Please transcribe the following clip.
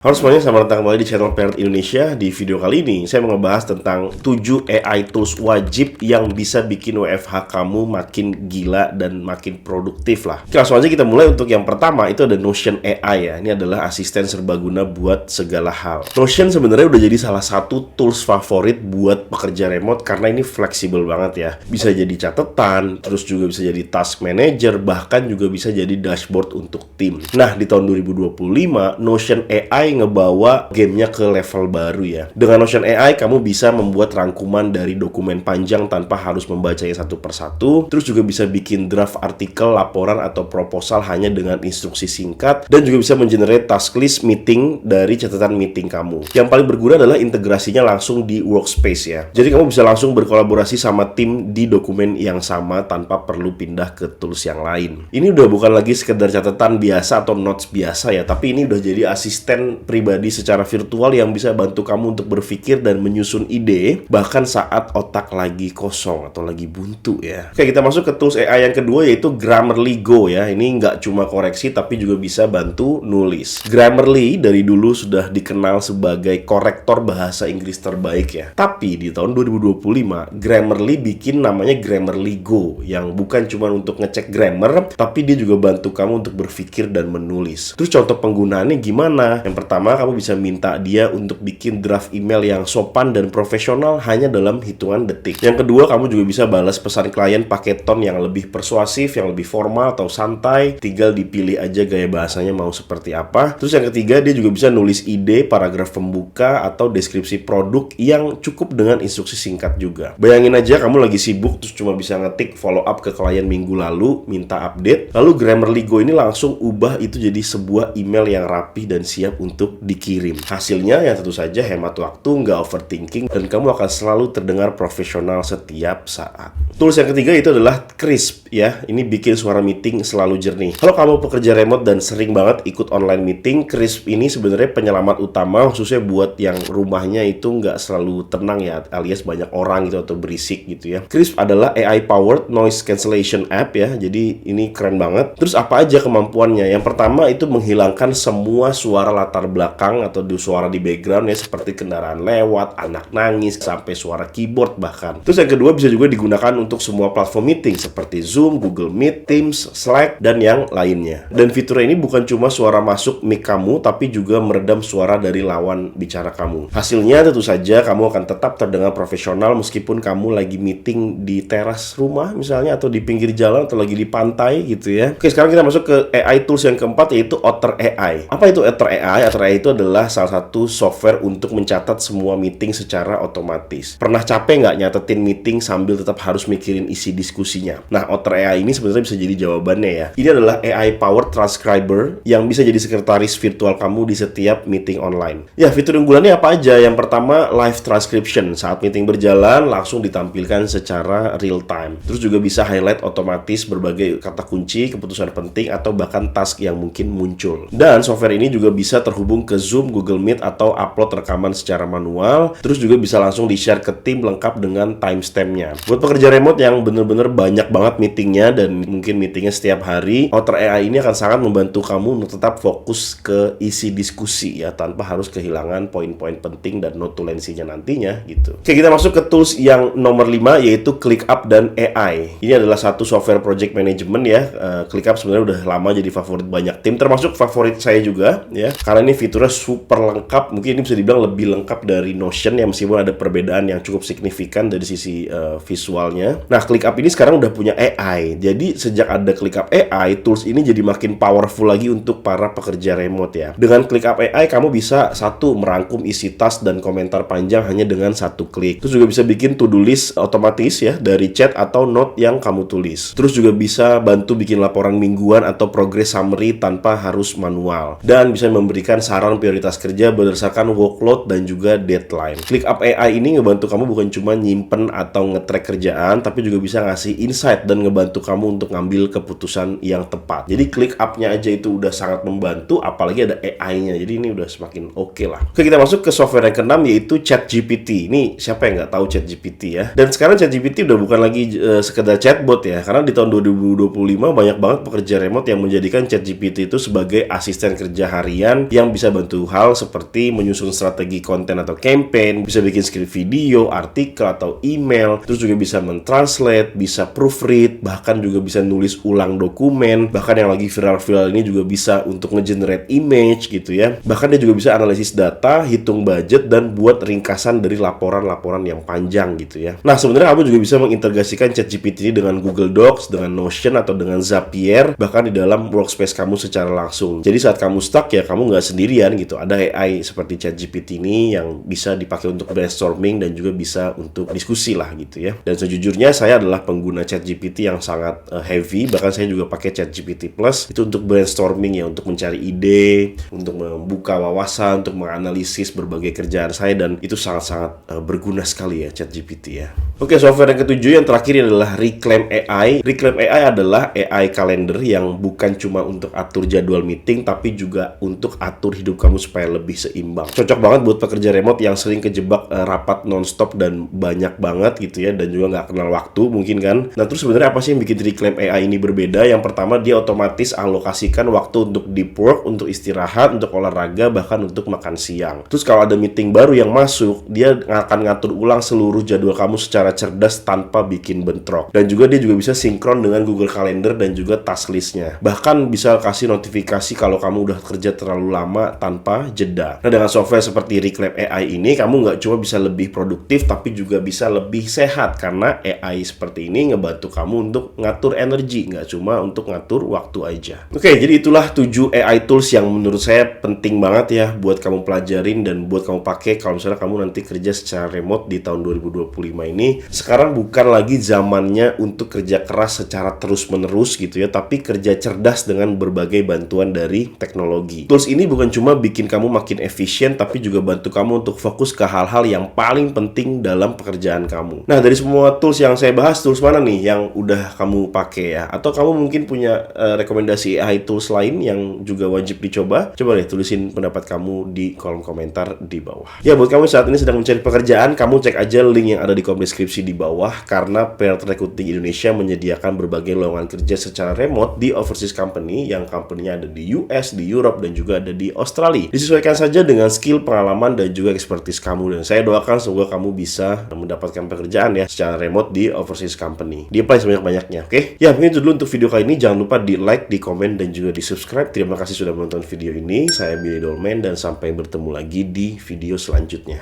Halo semuanya, selamat datang kembali di channel Parent Indonesia. Di video kali ini, saya mau ngebahas tentang 7 AI tools wajib yang bisa bikin WFH kamu makin gila dan makin produktif lah. Oke, langsung aja kita mulai. Untuk yang pertama, itu ada Notion AI ya. Ini adalah asisten serbaguna buat segala hal. Notion sebenarnya udah jadi salah satu tools favorit buat pekerja remote karena ini fleksibel banget ya. Bisa jadi catatan, terus juga bisa jadi task manager, bahkan juga bisa jadi dashboard untuk tim. Nah, di tahun 2025, Notion AI ngebawa gamenya ke level baru ya. Dengan Notion AI, kamu bisa membuat rangkuman dari dokumen panjang tanpa harus membacanya satu persatu. Terus juga bisa bikin draft artikel, laporan, atau proposal hanya dengan instruksi singkat. Dan juga bisa mengenerate task list meeting dari catatan meeting kamu. Yang paling berguna adalah integrasinya langsung di workspace ya. Jadi kamu bisa langsung berkolaborasi sama tim di dokumen yang sama tanpa perlu pindah ke tools yang lain. Ini udah bukan lagi sekedar catatan biasa atau notes biasa ya, tapi ini udah jadi asisten pribadi secara virtual yang bisa bantu kamu untuk berpikir dan menyusun ide bahkan saat otak lagi kosong atau lagi buntu ya. Oke, kita masuk ke tools AI yang kedua, yaitu Grammarly Go ya. Ini nggak cuma koreksi tapi juga bisa bantu nulis. Grammarly dari dulu sudah dikenal sebagai korektor bahasa Inggris terbaik ya. Tapi di tahun 2025 Grammarly bikin namanya Grammarly Go yang bukan cuma untuk ngecek grammar, tapi dia juga bantu kamu untuk berpikir dan menulis. Terus contoh penggunaannya gimana? Yang pertama, kamu bisa minta dia untuk bikin draft email yang sopan dan profesional hanya dalam hitungan detik. Yang kedua, kamu juga bisa balas pesan klien pakai tone yang lebih persuasif, yang lebih formal atau santai. Tinggal dipilih aja gaya bahasanya mau seperti apa. Terus yang ketiga, dia juga bisa nulis ide, paragraf pembuka, atau deskripsi produk yang cukup dengan instruksi singkat juga. Bayangin aja kamu lagi sibuk terus cuma bisa ngetik follow up ke klien minggu lalu, minta update. Lalu Grammarly Go ini langsung ubah itu jadi sebuah email yang rapi dan siap untuk dikirim. Hasilnya yang tentu saja hemat waktu, nggak overthinking, dan kamu akan selalu terdengar profesional setiap saat. Tools yang ketiga itu adalah Krisp ya. Ini bikin suara meeting selalu jernih. Kalau kamu pekerja remote dan sering banget ikut online meeting, Krisp ini sebenarnya penyelamat utama khususnya buat yang rumahnya itu nggak selalu tenang ya, alias banyak orang gitu atau berisik gitu ya. Krisp adalah AI powered noise cancellation app ya. Jadi ini keren banget. Terus apa aja kemampuannya? Yang pertama itu menghilangkan semua suara latar belakang atau suara di background ya, seperti kendaraan lewat, anak nangis, sampai suara keyboard bahkan. Terus yang kedua bisa juga digunakan untuk semua platform meeting seperti Zoom, Google Meet, Teams, Slack, dan yang lainnya. Dan fitur ini bukan cuma suara masuk mic kamu, tapi juga meredam suara dari lawan bicara kamu. Hasilnya tentu saja kamu akan tetap terdengar profesional meskipun kamu lagi meeting di teras rumah misalnya, atau di pinggir jalan, atau lagi di pantai gitu ya. Oke, sekarang kita masuk ke AI tools yang keempat, yaitu Otter AI. Apa itu Otter AI? Otter AI itu adalah salah satu software untuk mencatat semua meeting secara otomatis. Pernah capek nggak nyatetin meeting sambil tetap harus mikirin isi diskusinya? Nah, Otter AI ini sebenarnya bisa jadi jawabannya ya. Ini adalah AI powered transcriber yang bisa jadi sekretaris virtual kamu di setiap meeting online. Ya, fitur unggulannya apa aja? Yang pertama, live transcription. Saat meeting berjalan, langsung ditampilkan secara real time. Terus juga bisa highlight otomatis berbagai kata kunci, keputusan penting, atau bahkan task yang mungkin muncul. Dan software ini juga bisa terhubung ke Zoom, Google Meet, atau upload rekaman secara manual. Terus juga bisa langsung di-share ke tim lengkap dengan timestamp-nya. Buat pekerja remote yang bener-bener banyak banget meetingnya dan mungkin meetingnya setiap hari, Otter AI ini akan sangat membantu kamu untuk tetap fokus ke isi diskusi ya, tanpa harus kehilangan poin-poin penting dan notulensinya nantinya gitu. Oke, kita masuk ke tools yang nomor 5, yaitu ClickUp dan AI. Ini adalah satu software project management ya. ClickUp sebenarnya udah lama jadi favorit banyak tim, termasuk favorit saya juga ya, karena ini fiturnya super lengkap. Mungkin ini bisa dibilang lebih lengkap dari Notion ya, meskipun ada perbedaan yang cukup signifikan dari sisi visualnya. Nah, ClickUp ini sekarang udah punya AI. Jadi sejak ada ClickUp AI, tools ini jadi makin powerful lagi untuk para pekerja remote ya. Dengan ClickUp AI, kamu bisa merangkum isi task dan komentar panjang hanya dengan satu klik. Terus juga bisa bikin to-do list otomatis ya dari chat atau note yang kamu tulis. Terus juga bisa bantu bikin laporan mingguan atau progress summary tanpa harus manual. Dan bisa memberikan saran prioritas kerja berdasarkan workload dan juga deadline. ClickUp AI ini ngebantu kamu bukan cuma nyimpen atau nge-track kerjaan, tapi juga bisa ngasih insight dan ngebantu kamu untuk ngambil keputusan yang tepat. Jadi ClickUp-nya aja itu udah sangat membantu, apalagi ada AI-nya. Jadi ini udah semakin oke lah. Oke, kita masuk ke software yang keenam, yaitu ChatGPT. Ini siapa yang nggak tahu ChatGPT ya? Dan sekarang ChatGPT udah bukan lagi sekedar chatbot ya, karena di tahun 2025 banyak banget pekerja remote yang menjadikan ChatGPT itu sebagai asisten kerja harian yang yang bisa bantu hal seperti menyusun strategi konten atau campaign, bisa bikin skrip video, artikel atau email, terus juga bisa mentranslate, bisa proofread, bahkan juga bisa nulis ulang dokumen, bahkan yang lagi viral-viral ini juga bisa untuk ngegenerate image gitu ya. Bahkan dia juga bisa analisis data, hitung budget, dan buat ringkasan dari laporan-laporan yang panjang gitu ya. Nah, sebenarnya kamu juga bisa mengintegrasikan ChatGPT ini dengan Google Docs, dengan Notion, atau dengan Zapier, bahkan di dalam workspace kamu secara langsung. Jadi saat kamu stuck ya kamu nggak sendirian gitu. Ada AI seperti ChatGPT ini yang bisa dipakai untuk brainstorming dan juga bisa untuk diskusi lah gitu ya. Dan sejujurnya saya adalah pengguna ChatGPT yang sangat heavy. Bahkan saya juga pakai ChatGPT Plus itu untuk brainstorming ya, untuk mencari ide, untuk membuka wawasan, untuk menganalisis berbagai kerjaan saya, dan itu sangat-sangat berguna sekali ya ChatGPT ya. Oke, software yang ketujuh yang terakhir adalah Reclaim AI. Reclaim AI adalah AI calendar yang bukan cuma untuk atur jadwal meeting, tapi juga untuk atur hidup kamu supaya lebih seimbang. Cocok banget buat pekerja remote yang sering kejebak rapat nonstop dan banyak banget gitu ya, dan juga nggak kenal waktu mungkin kan. Nah, terus sebenarnya apa sih yang bikin Reclaim AI ini berbeda? Yang pertama, dia otomatis alokasikan waktu untuk deep work, untuk istirahat, untuk olahraga, bahkan untuk makan siang. Terus kalau ada meeting baru yang masuk, dia akan ngatur ulang seluruh jadwal kamu secara cerdas tanpa bikin bentrok. Dan juga dia juga bisa sinkron dengan Google Calendar dan juga task list-nya. Bahkan bisa kasih notifikasi kalau kamu udah kerja terlalu lama tanpa jeda. Nah, dengan software seperti Reclaim AI ini, kamu nggak cuma bisa lebih produktif, tapi juga bisa lebih sehat. Karena AI seperti ini ngebantu kamu untuk ngatur energi, nggak cuma untuk ngatur waktu aja. Oke, jadi itulah 7 AI tools yang menurut saya penting banget ya buat kamu pelajarin dan buat kamu pakai kalau misalnya kamu nanti kerja secara remote di tahun 2025 ini. Sekarang bukan lagi zamannya untuk kerja keras secara terus-menerus gitu ya, tapi kerja cerdas dengan berbagai bantuan dari teknologi. Tools ini bukan cuma bikin kamu makin efisien, tapi juga bantu kamu untuk fokus ke hal-hal yang paling penting dalam pekerjaan kamu. Nah, dari semua tools yang saya bahas, tools mana nih yang udah kamu pakai ya? Atau kamu mungkin punya rekomendasi AI tools lain yang juga wajib dicoba? Coba deh tulisin pendapat kamu di kolom komentar di bawah. Ya, buat kamu saat ini sedang mencari pekerjaan, kamu cek aja link yang ada di kolom deskripsi di bawah, karena Paired Recruiting Indonesia menyediakan berbagai lowongan kerja secara remote di overseas company yang company-nya ada di US, di Europe, dan juga ada di Australia. Disesuaikan saja dengan skill, pengalaman, dan juga expertise kamu. Dan saya doakan semoga kamu bisa mendapatkan pekerjaan ya secara remote di overseas company. Di apply sebanyak-banyaknya, oke? Ya, mungkin itu dulu untuk video kali ini. Jangan lupa di like, di komen, dan juga di subscribe. Terima kasih sudah menonton video ini. Saya Billy Dolmen dan sampai bertemu lagi di video selanjutnya.